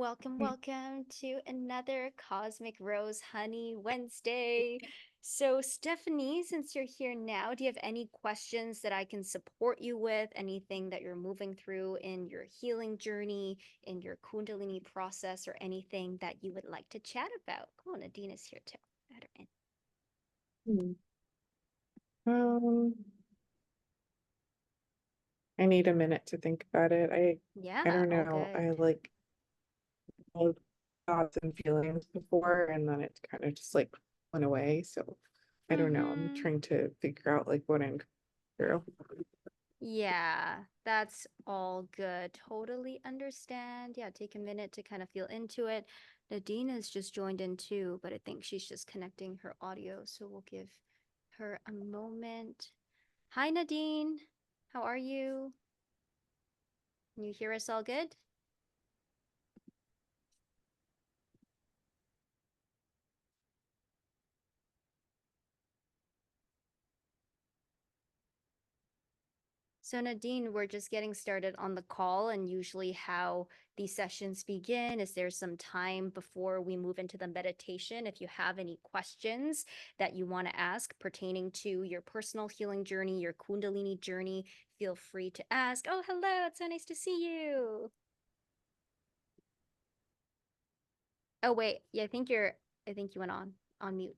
Welcome to another Cosmic Rose Honey Wednesday. So, Stephanie, since you're here now, do you have any questions that I can support you with? Anything that you're moving through in your healing journey, in your Kundalini process, or anything that you would like to chat about? Oh, Nadine is here too. Add her in. Um, I need a minute to think about it. I Yeah, don't all know. good. I like all thoughts and feelings before, and then it kind of just like went away. So I don't know. I'm Mm-hmm. trying to figure out like what I'm through. Yeah, that's all good. Totally understand. Yeah, take a minute to kind of feel into it. Nadine has just joined in too, but I think she's just connecting her audio, so we'll give her a moment. Hi, Nadine. How are you? Can you hear us all good? So Nadine, we're just getting started on the call, and usually how these sessions begin is there's some time before we move into the meditation. If you have any questions that you want to ask pertaining to your personal healing journey, your Kundalini journey, feel free to ask. Oh, hello, it's so nice to see you. Oh, wait, yeah, I think you went on mute.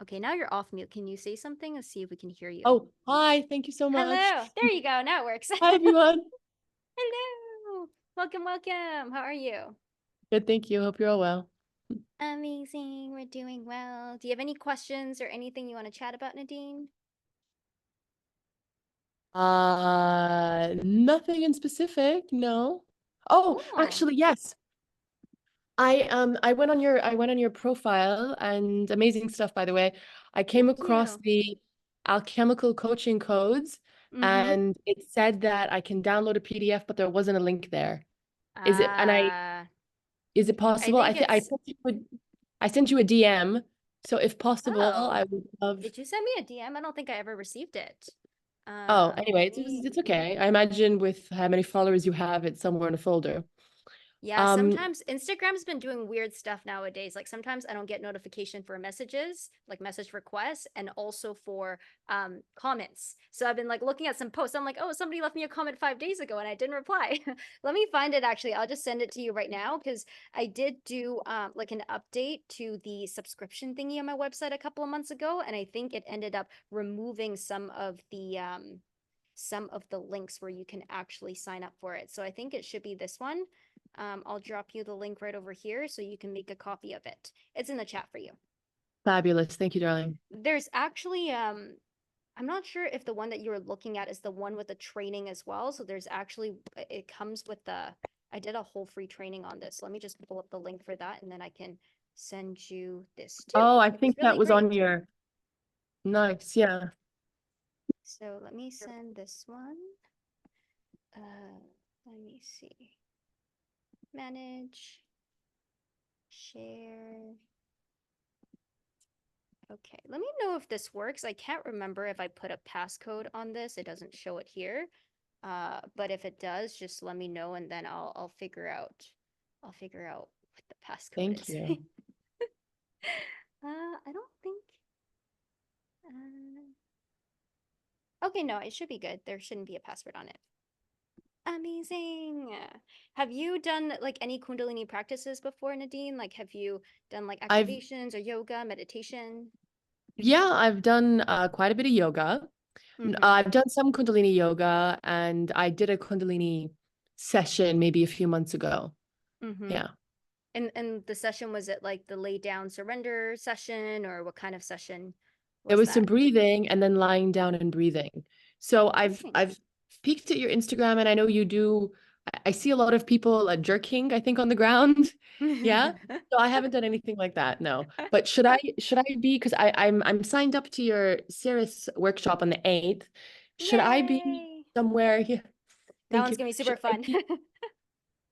Okay, now you're off mute. Can you say something? Let's see if we can hear you. Oh, hi. Thank you so much. Hello, there you go. Now it works. Hi, everyone. Hello. Welcome. How are you? Good, thank you. Hope you're all well. Amazing. We're doing well. Do you have any questions or anything you want to chat about, Nadine? Nothing in specific, no. Oh, Cool. actually, yes. I went on your profile and amazing stuff, by the way. I came Thank across you. the alchemical coaching codes Mm-hmm. and it said that I can download a PDF, but there wasn't a link there. Uh, Is it I possible? think it's, I sent you a DM. So if possible, oh, I would love. did you send me a DM? I don't think I ever received it. Oh, anyway, Let it's me, it's okay. I imagine with how many followers you have, it's somewhere in a folder. yeah, Um, sometimes Instagram's been doing weird stuff nowadays. Like sometimes I don't get notification for messages, like message requests, and also for comments. So I've been like looking at some posts. I'm like, oh, somebody left me a comment 5 days ago and I didn't reply. Let me find it actually. I'll just send it to you right now because I did do like an update to the subscription thingy on my website a couple of months ago, and I think it ended up removing some of the links where you can actually sign up for it. So I think it should be this one. I'll drop you the link right over here so you can make a copy of it. It's in the chat for you. Fabulous. Thank you, darling. There's actually I'm not sure if the one that you were looking at is the one with the training as well. So there's actually it comes with the I did a whole free training on this. Let me just pull up the link for that and then I can send you this too. Oh, I It was think that really was on great. your nice. Yeah. So let me send this one. Let me see. Manage, share. Okay, let me know if this works. I can't remember if I put a passcode on this. It doesn't show it here. But if it does, just let me know and then I'll figure out what the passcode Thank is. you. I don't think okay, no, it should be good. There shouldn't be a password on it. Amazing. Have you done like any Kundalini practices before, Nadine? Like have you done like I've activations or yoga, meditation? yeah, I've done quite a bit of yoga. Mm-hmm. I've done some Kundalini yoga, and I did a Kundalini session maybe a few months ago. Mm-hmm. Yeah. And the session, was it like the lay down surrender session or what kind of session There was was some that? breathing and then lying down and breathing. So I've Amazing. I've peeked at your Instagram, and I know you do. I see a lot of people jerking, I think, on the ground. Yeah. So I haven't done anything like that, no. But should I be, because I'm signed up to your Cirrus workshop on the 8th. Should I be Yay. somewhere here? That Thank one's you. gonna be super fun.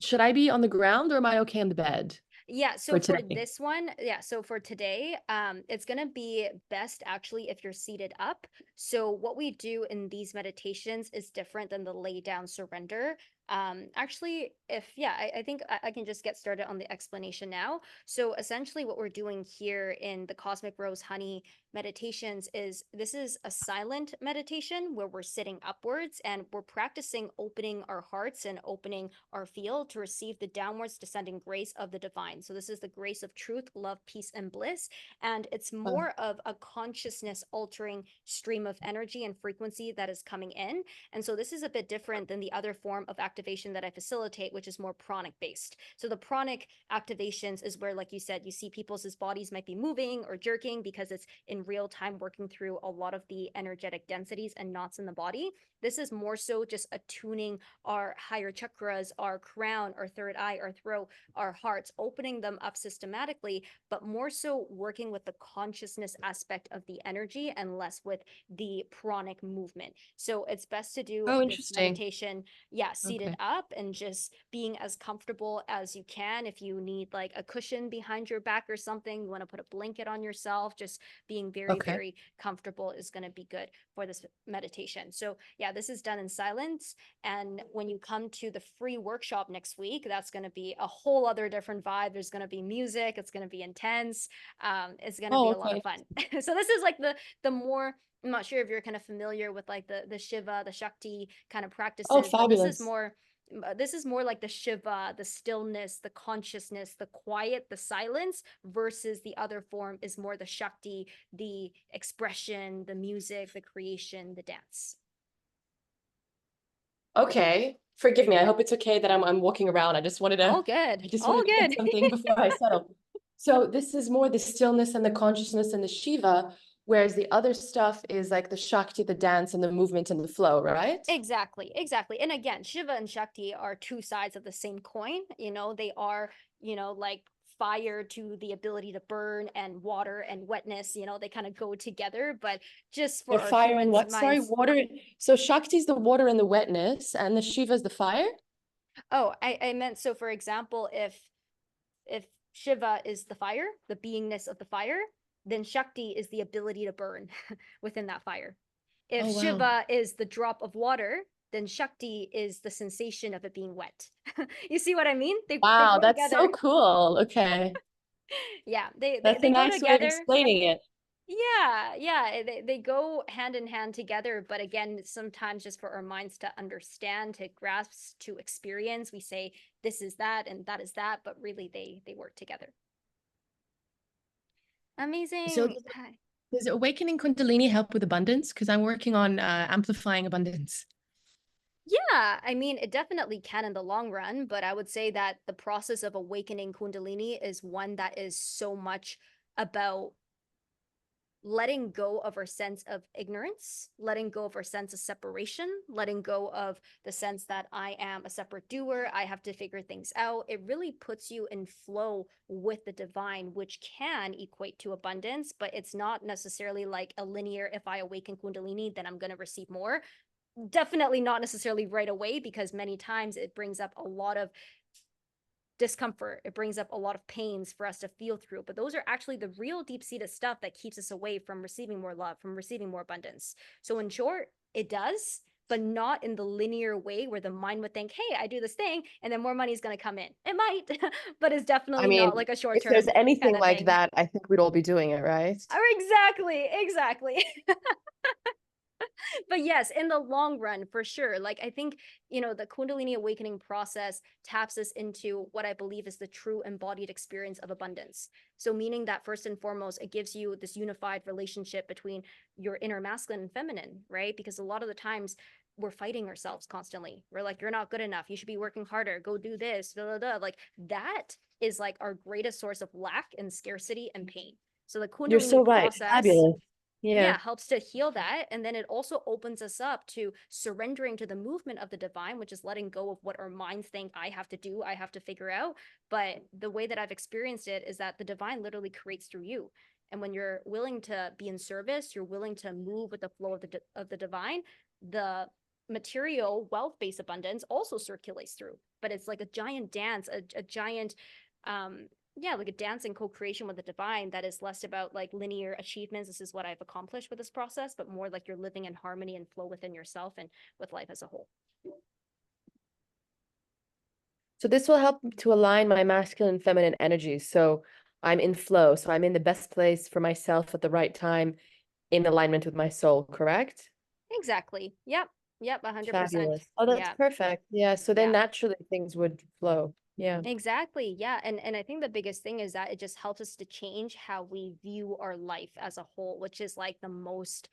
Should I be on the ground, or am I okay on the bed Yeah, so for for today? this one, yeah, so for today, it's gonna be best actually if you're seated up. So what we do in these meditations is different than the lay down surrender. Actually, I think I can just get started on the explanation now. So essentially what we're doing here in the Cosmic Rose Honey meditations is this is a silent meditation where we're sitting upwards and we're practicing opening our hearts and opening our field to receive the downwards descending grace of the divine. So this is the grace of truth, love, peace, and bliss. And it's more of a consciousness altering stream of energy and frequency that is coming in. And so this is a bit different than the other form of activation that I facilitate, which is more pranic based. So the pranic activations is where, like you said, you see people's bodies might be moving or jerking because it's in real time working through a lot of the energetic densities and knots in the body. This is more so just attuning our higher chakras, our crown, our third eye, our throat, our hearts, opening them up systematically, but more so working with the consciousness aspect of the energy and less with the pranic movement. So it's best to do Oh, this interesting. meditation, seated Okay. up and just being as comfortable as you can. If you need like a cushion behind your back or something, you want to put a blanket on yourself, just being very, Okay. very comfortable is going to be good for this meditation. So this is done in silence. And when you come to the free workshop next week, that's going to be a whole other different vibe. There's going to be music. It's going to be intense. It's going to be Oh, a lot okay. of fun. So this is like the more, I'm not sure if you're kind of familiar with like the Shiva, the Shakti kind of Oh, practices, but fabulous. this is more like the Shiva, the stillness, the consciousness, the quiet, the silence, versus the other form is more the Shakti, the expression, the music, the creation, the dance. Okay. Forgive me. I hope it's okay that I'm walking around. I just wanted All to good. I just All wanted to get good. something before I settle. So this is more the stillness and the consciousness and the Shiva, whereas the other stuff is like the Shakti, the dance and the movement and the flow, right? Exactly, exactly. And again, Shiva and Shakti are two sides of the same coin. They are, like fire to the ability to burn and water and wetness, they kind of go together. But just The for our fire and humans' what? Sorry, minds, water. So Shakti's the water and the wetness, and the Shiva's the fire? oh, I meant, so for example, if Shiva is the fire, the beingness of the fire, then Shakti is the ability to burn within that fire. If Oh, wow. Shiva is the drop of water, then Shakti is the sensation of it being wet. You see what I mean? They Wow, go that's so together. cool. Okay. Yeah, they, they That's a they go nice way of together. explaining it. Yeah, they go hand in hand together. But again, sometimes just for our minds to understand, to grasp, to experience, we say this is that and that is that, but really they work together. So Amazing. does awakening Kundalini help with abundance? Because I'm working on amplifying abundance. Yeah, I mean, it definitely can in the long run, but I would say that the process of awakening Kundalini is one that is so much about letting go of our sense of ignorance, letting go of our sense of separation, letting go of the sense that I am a separate doer, I have to figure things out. It really puts you in flow with the divine, which can equate to abundance, but it's not necessarily like a linear, if I awaken Kundalini, then I'm going to receive more. Definitely not necessarily right away, because many times it brings up a lot of discomfort. It brings up a lot of pains for us to feel through. But those are actually the real deep-seated stuff that keeps us away from receiving more love, from receiving more abundance. So in short, it does, but not in the linear way where the mind would think, hey, I do this thing and then more money is going to come in. It might, but it's I definitely mean, not like a if short-term there's anything kind of like thing. that, I think we'd all be doing it, right? Exactly. But yes, in the long run, for sure. Like, I think, the Kundalini awakening process taps us into what I believe is the true embodied experience of abundance. So, meaning that first and foremost, it gives you this unified relationship between your inner masculine and feminine, right? Because a lot of the times we're fighting ourselves constantly. We're like, you're not good enough. You should be working harder. Go do this. Blah, blah, blah. Like, that is like our greatest source of lack and scarcity and pain. So, the You're so Kundalini right. process, Fabulous. Yeah. helps to heal that. And then it also opens us up to surrendering to the movement of the divine, which is letting go of what our minds think I have to do, I have to figure out. But the way that I've experienced it is that the divine literally creates through you. And when you're willing to be in service, you're willing to move with the flow of the divine, the material wealth-based abundance also circulates through. But it's like a giant dance, a giant like a dance and co-creation with the divine that is less about like linear achievements. This is what I've accomplished with this process, but more like you're living in harmony and flow within yourself and with life as a whole. So this will help to align my masculine and feminine energies. So I'm in flow. So I'm in the best place for myself at the right time in alignment with my soul, correct? Exactly. Yep. Yep. 100%. Fabulous. Oh, that's Yeah. perfect. Yeah. So then Yeah. naturally things would flow. Yeah. Exactly. Yeah. And I think the biggest thing is that it just helps us to change how we view our life as a whole, which is like the most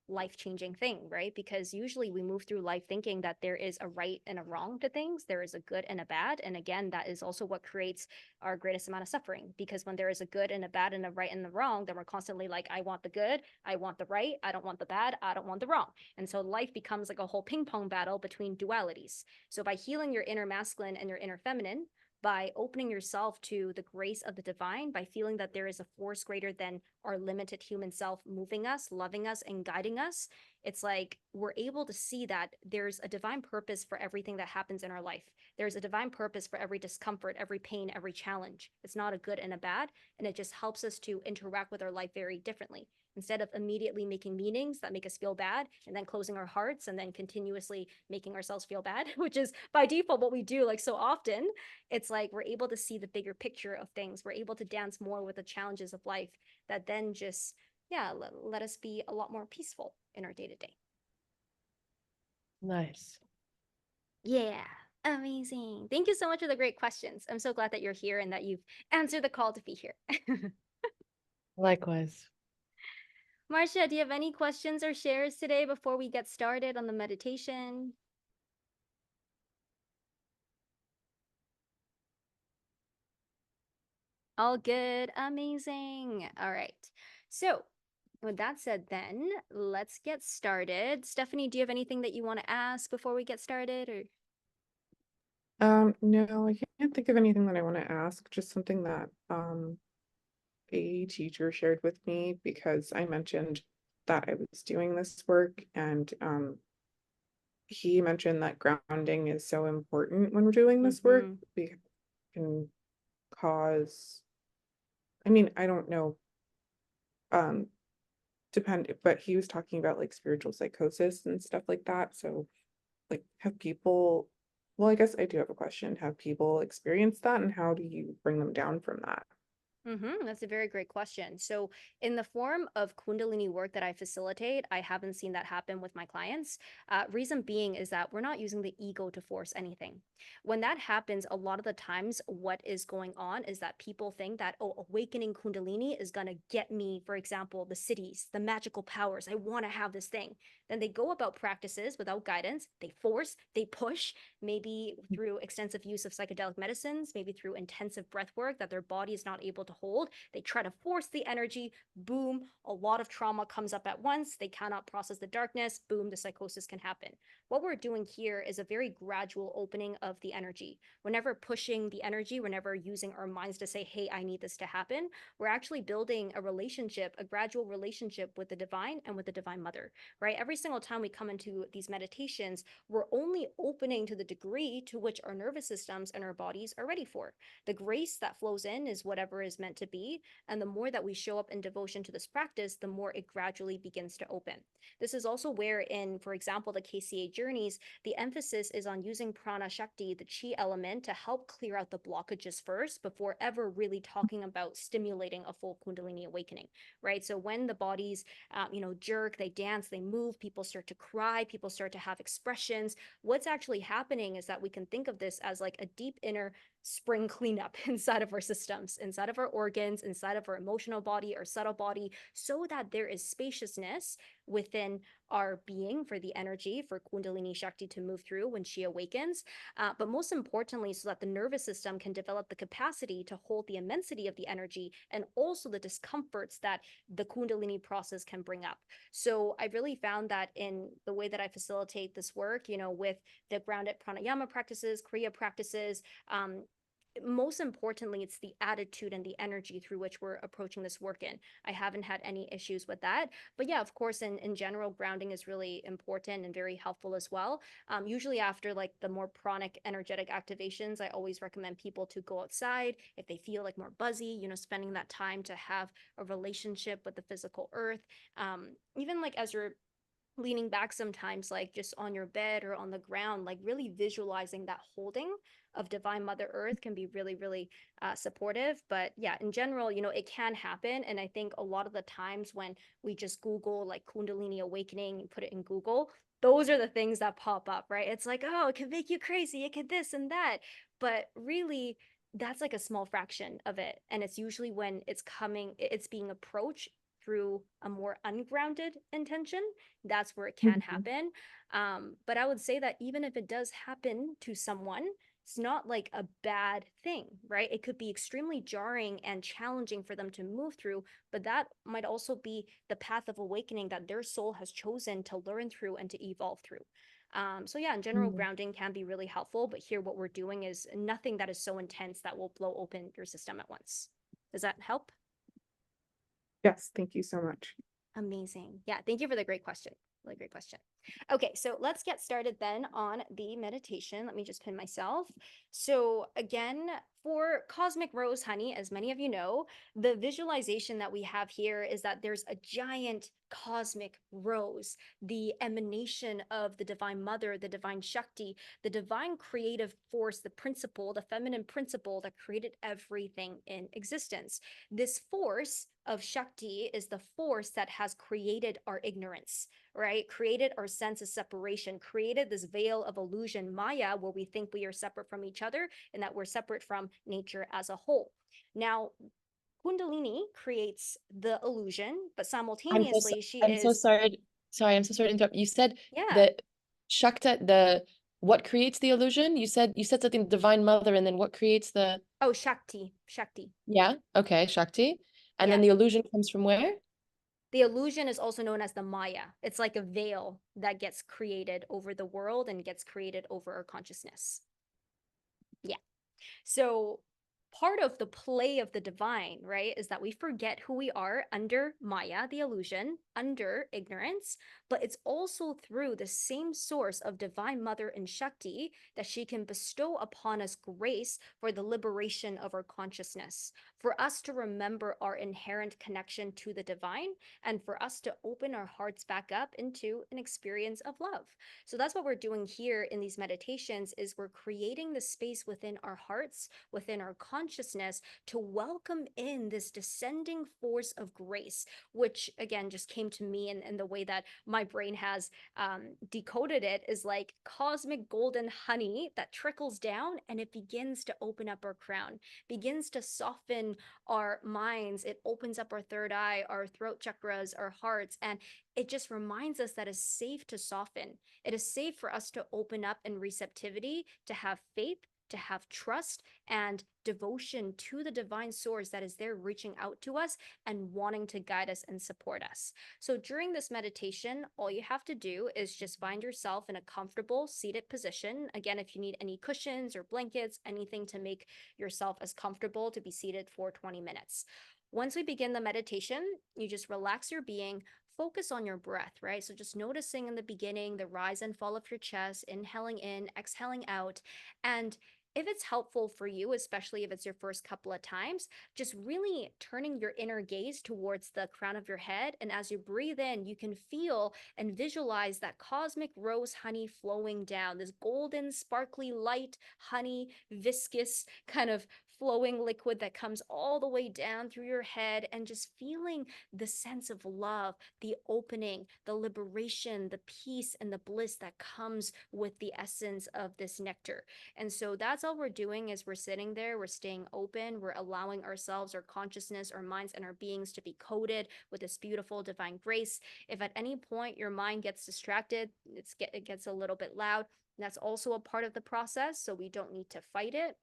life-changing thing, right? Because usually we move through life thinking that there is a right and a wrong to things, there is a good and a bad. And again, that is also what creates our greatest amount of suffering. Because when there is a good and a bad and a right and the wrong, then we're constantly like, I want the good, I want the right, I don't want the bad, I don't want the wrong. And so life becomes like a whole ping pong battle between dualities. So by healing your inner masculine and your inner feminine, by opening yourself to the grace of the divine, by feeling that there is a force greater than our limited human self moving us, loving us, and guiding us, it's like we're able to see that there's a divine purpose for everything that happens in our life. There's a divine purpose for every discomfort, every pain, every challenge. It's not a good and a bad, and it just helps us to interact with our life very differently. Instead of immediately making meanings that make us feel bad and then closing our hearts and then continuously making ourselves feel bad, which is by default what we do like so often, it's like we're able to see the bigger picture of things. We're able to dance more with the challenges of life that then just, yeah, let us be a lot more peaceful in our day to day. Nice. Yeah, amazing. Thank you so much for the great questions. I'm so glad that you're here and that you've answered the call to be here. Likewise. Marcia, do you have any questions or shares today before we get started on the meditation? All good. Amazing. All right. So, with that said, then let's get started. Stephanie, do you have anything that you want to ask before we get started? Or No, I can't think of anything that I want to ask, just something that a teacher shared with me because I mentioned that I was doing this work, and he mentioned that grounding is so important when we're doing this work mm-hmm. because it can cause, I mean, I don't know, um but he was talking about like spiritual psychosis and stuff like that. So like, have people, well, I guess I do have a question. Have people experienced that, and how do you bring them down from that? That's a very great question. So, in the form of Kundalini work that I facilitate, I haven't seen that happen with my clients. Reason being is that we're not using the ego to force anything. When that happens, a lot of the times, what is going on is that people think that, oh, awakening Kundalini is going to get me, for example, the cities, the magical powers. I want to have this thing. Then they go about practices without guidance. They force, they push, maybe through extensive use of psychedelic medicines, maybe through intensive breath work that their body is not able to hold. They try to force the energy, boom, a lot of trauma comes up at once. They cannot process the darkness, boom, the psychosis can happen. What we're doing here is a very gradual opening of the energy. Whenever pushing the energy, whenever using our minds to say, hey, I need this to happen, we're actually building a relationship, a gradual relationship with the divine and with the divine mother, right? Every single time we come into these meditations, we're only opening to the degree to which our nervous systems and our bodies are ready for. The grace that flows in is whatever is meant to be. And the more that we show up in devotion to this practice, the more it gradually begins to open. This is also where, in, for example, the KCA journeys, the emphasis is on using prana shakti, the chi element, to help clear out the blockages first before ever really talking about stimulating a full Kundalini awakening, right? So when the bodies, jerk, they dance, they move, people start to cry, people start to have expressions. What's actually happening is that we can think of this as like a deep inner spring cleanup inside of our systems, inside of our organs, inside of our emotional body, our subtle body, so that there is spaciousness within our being for the energy for Kundalini Shakti to move through when she awakens. But most importantly, so that the nervous system can develop the capacity to hold the immensity of the energy and also the discomforts that the Kundalini process can bring up. So I really found that in the way that I facilitate this work, with the grounded pranayama practices, Kriya practices, most importantly, it's the attitude and the energy through which we're approaching this work in. I haven't had any issues with that. But yeah, of course, in general, grounding is really important and very helpful as well. Usually after like the more pranic energetic activations, I always recommend people to go outside if they feel like more buzzy, spending that time to have a relationship with the physical earth. Even like as you're leaning back sometimes, like just on your bed or on the ground, like really visualizing that holding of Divine Mother Earth can be really, really supportive. But yeah, in general, you know, it can happen. And I think a lot of the times when we just Google like Kundalini awakening and put it in Google, those are the things that pop up, right? It's like, oh, it can make you crazy, it could this and that. But really, that's like a small fraction of it. And it's usually when it's being approached through a more ungrounded intention, that's where it can Mhm. happen. But I would say that even if it does happen to someone, it's not like a bad thing, right? It could be extremely jarring and challenging for them to move through, but that might also be the path of awakening that their soul has chosen to learn through and to evolve through. So yeah, in general, Mm. grounding can be really helpful, but here what we're doing is nothing that is so intense that will blow open your system at once. Does that help? Yes, thank you so much. Amazing. Yeah, thank you for the great question. Really great question. Okay, so let's get started then on the meditation. Let me just pin myself. So, again, for Cosmic Rose Honey, as many of you know, the visualization that we have here is that there's a giant cosmic rose, the emanation of the Divine Mother, the Divine Shakti, the divine creative force, the principle, the feminine principle that created everything in existence. This force of Shakti is the force that has created our ignorance, right? Created our sense of separation, created this veil of illusion, Maya, where we think we are separate from each other and that we're separate from nature as a whole. Now, Kundalini creates the illusion, but simultaneously, she I'm so is, sorry. Sorry, I'm so sorry to interrupt. You said yeah. the Shakta, the what creates the illusion? You said something divine mother, and then what creates the Oh, Shakti, Shakti. yeah, okay, Shakti. And then Yeah. the illusion comes from where? The illusion is also known as the Maya. It's like a veil that gets created over the world and gets created over our consciousness. Yeah. So part of the play of the divine, right, is that we forget who we are under Maya, the illusion, under ignorance, but it's also through the same source of Divine Mother and Shakti that she can bestow upon us grace for the liberation of our consciousness, for us to remember our inherent connection to the divine, and for us to open our hearts back up into an experience of love. So that's what we're doing here in these meditations is we're creating the space within our hearts, within our consciousness to welcome in this descending force of grace, which again just came to me in the way that my brain has decoded it is like cosmic golden honey that trickles down and it begins to open up our crown, begins to soften our minds. It opens up our third eye, our throat chakras, our hearts, and it just reminds us that it's safe to soften. It is safe for us to open up in receptivity, to have faith, to have trust and devotion to the divine source that is there reaching out to us and wanting to guide us and support us. So during this meditation, all you have to do is just find yourself in a comfortable seated position. Again, if you need any cushions or blankets, anything to make yourself as comfortable to be seated for 20 minutes. Once we begin the meditation, you just relax your being, focus on your breath, right? So just noticing in the beginning the rise and fall of your chest, inhaling in, exhaling out. And if it's helpful for you, especially if it's your first couple of times, just really turning your inner gaze towards the crown of your head. And as you breathe in, you can feel and visualize that cosmic rose honey flowing down, this golden, sparkly, light honey, viscous kind of flowing liquid that comes all the way down through your head and just feeling the sense of love, the opening, the liberation, the peace, and the bliss that comes with the essence of this nectar. And so that's all we're doing is we're sitting there, we're staying open, we're allowing ourselves, our consciousness, our minds, and our beings to be coated with this beautiful divine grace. If at any point your mind gets distracted, it gets a little bit loud, that's also a part of the process, so we don't need to fight it.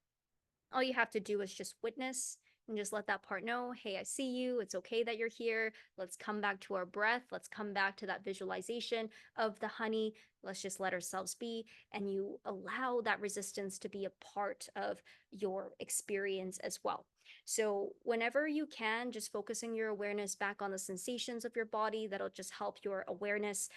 All you have to do is just witness and just let that part know, hey, I see you. It's okay that you're here. Let's come back to our breath. Let's come back to that visualization of the honey. Let's just let ourselves be. And you allow that resistance to be a part of your experience as well. So, whenever you can, just focusing your awareness back on the sensations of your body, that'll just help your awareness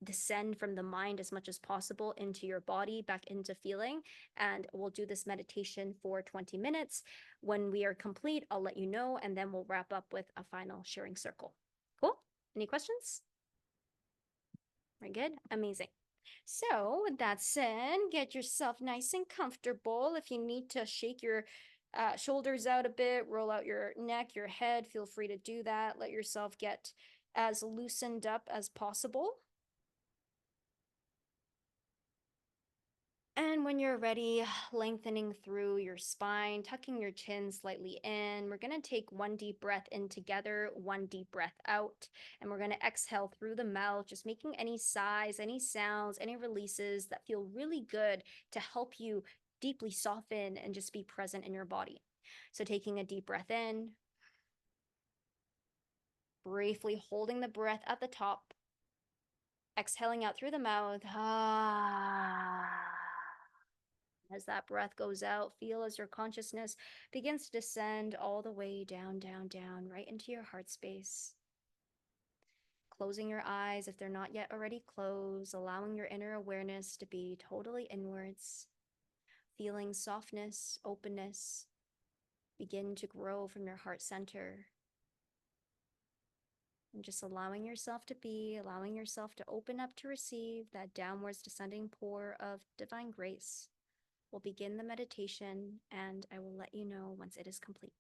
descend from the mind as much as possible into your body, back into feeling. And we'll do this meditation for 20 minutes. When we are complete, I'll let you know, and then we'll wrap up with a final sharing circle. Cool? Any questions? Very good. Amazing. So with that said, get yourself nice and comfortable. If you need to shake your shoulders out a bit, roll out your neck, your head, feel free to do that. Let yourself get as loosened up as possible. And when you're ready, lengthening through your spine, tucking your chin slightly in. We're going to take one deep breath in together, one deep breath out. And we're going to exhale through the mouth, just making any sighs, any sounds, any releases that feel really good to help you deeply soften and just be present in your body. So taking a deep breath in, briefly holding the breath at the top, exhaling out through the mouth. As that breath goes out, feel as your consciousness begins to descend all the way down, down, down, right into your heart space. Closing your eyes if they're not yet already closed, allowing your inner awareness to be totally inwards. Feeling softness, openness begin to grow from your heart center. And just allowing yourself to be, allowing yourself to open up to receive that downwards descending pour of divine grace. We'll begin the meditation, and I will let you know once it is complete.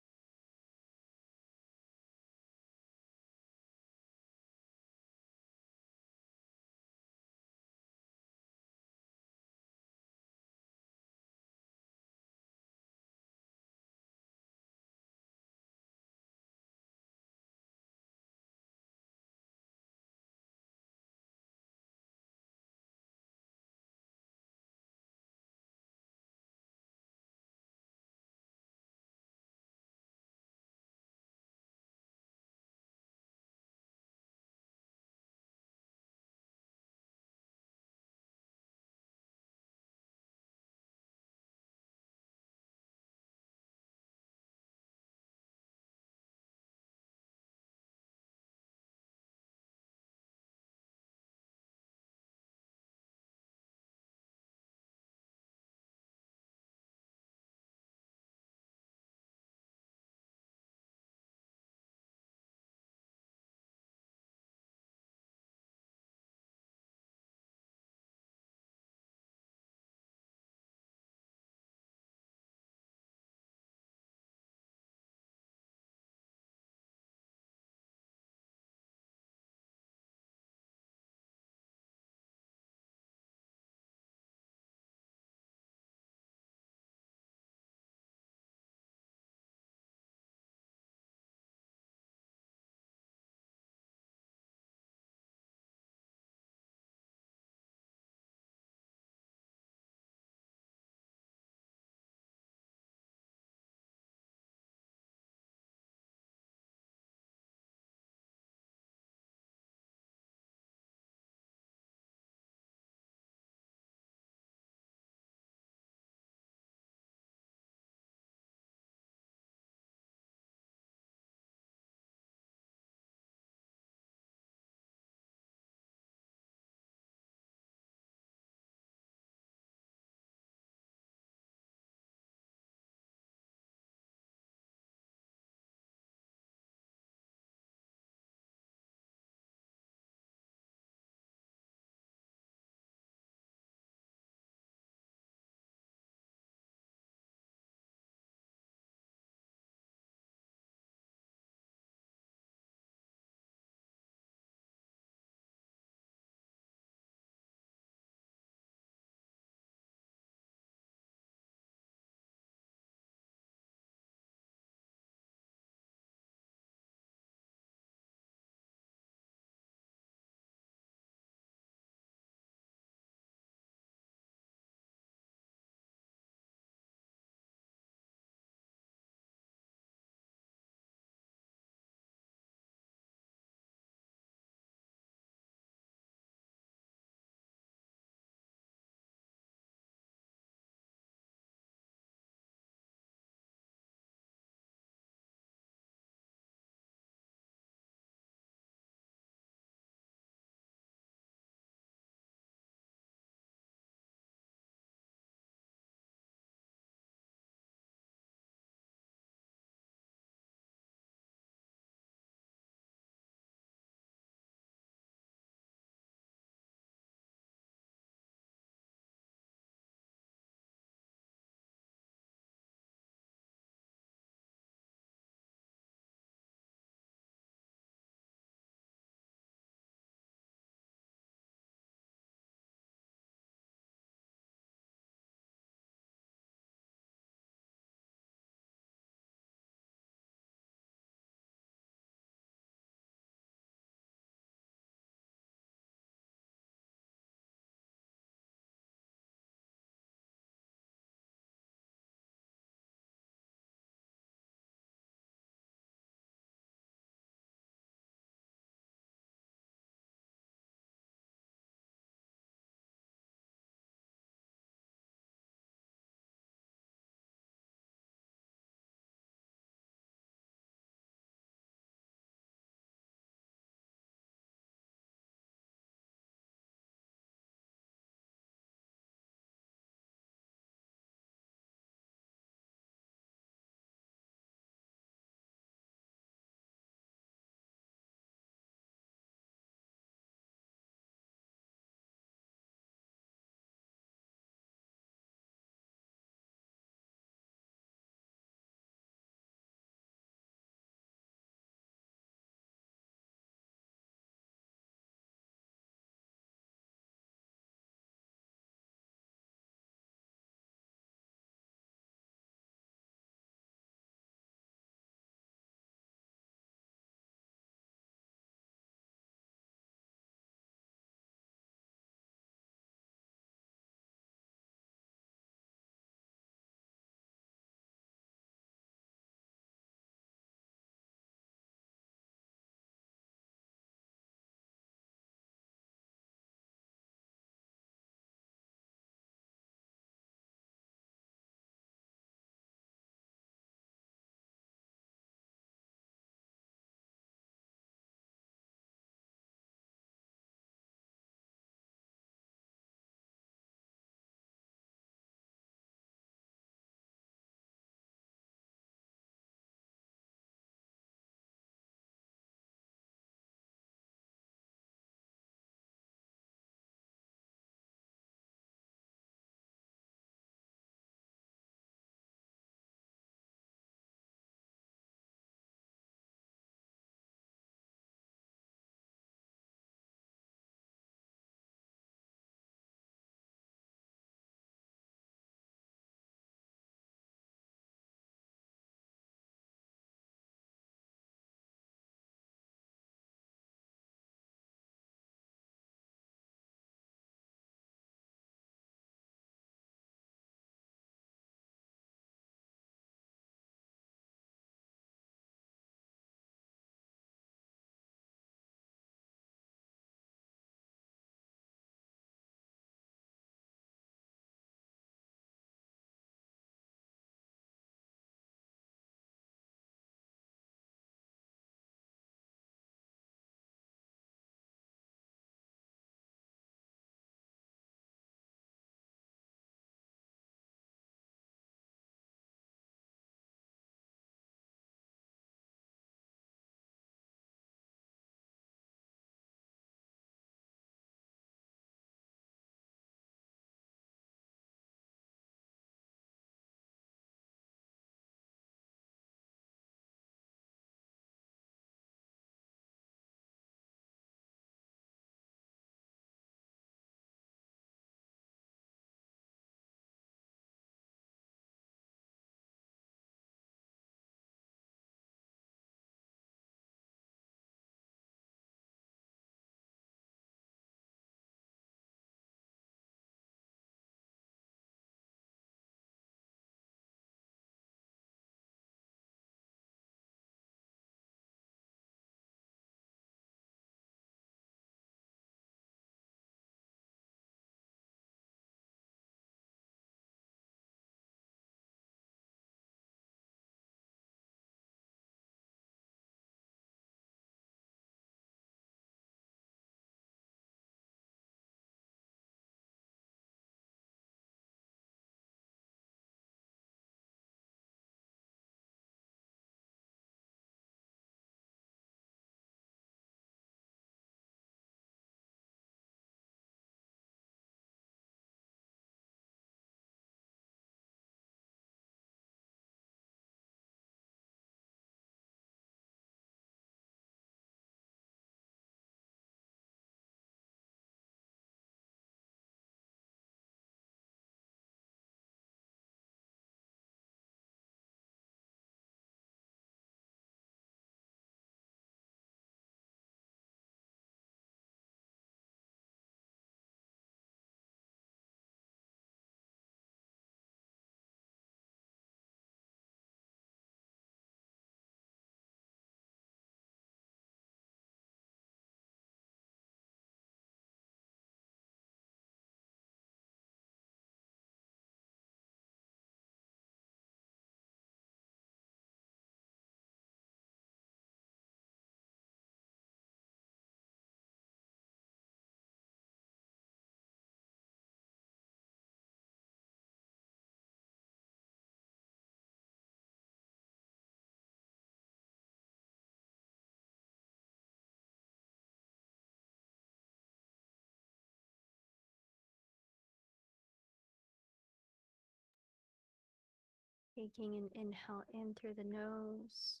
Taking an inhale in through the nose.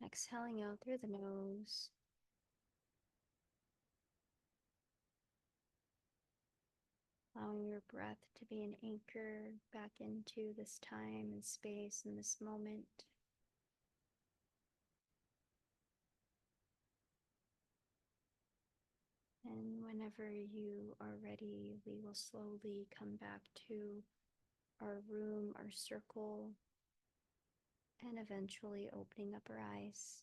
Exhaling out through the nose. Allowing your breath to be an anchor back into this time and space and this moment. And whenever you are ready, we will slowly come back to our room, our circle, and eventually opening up our eyes.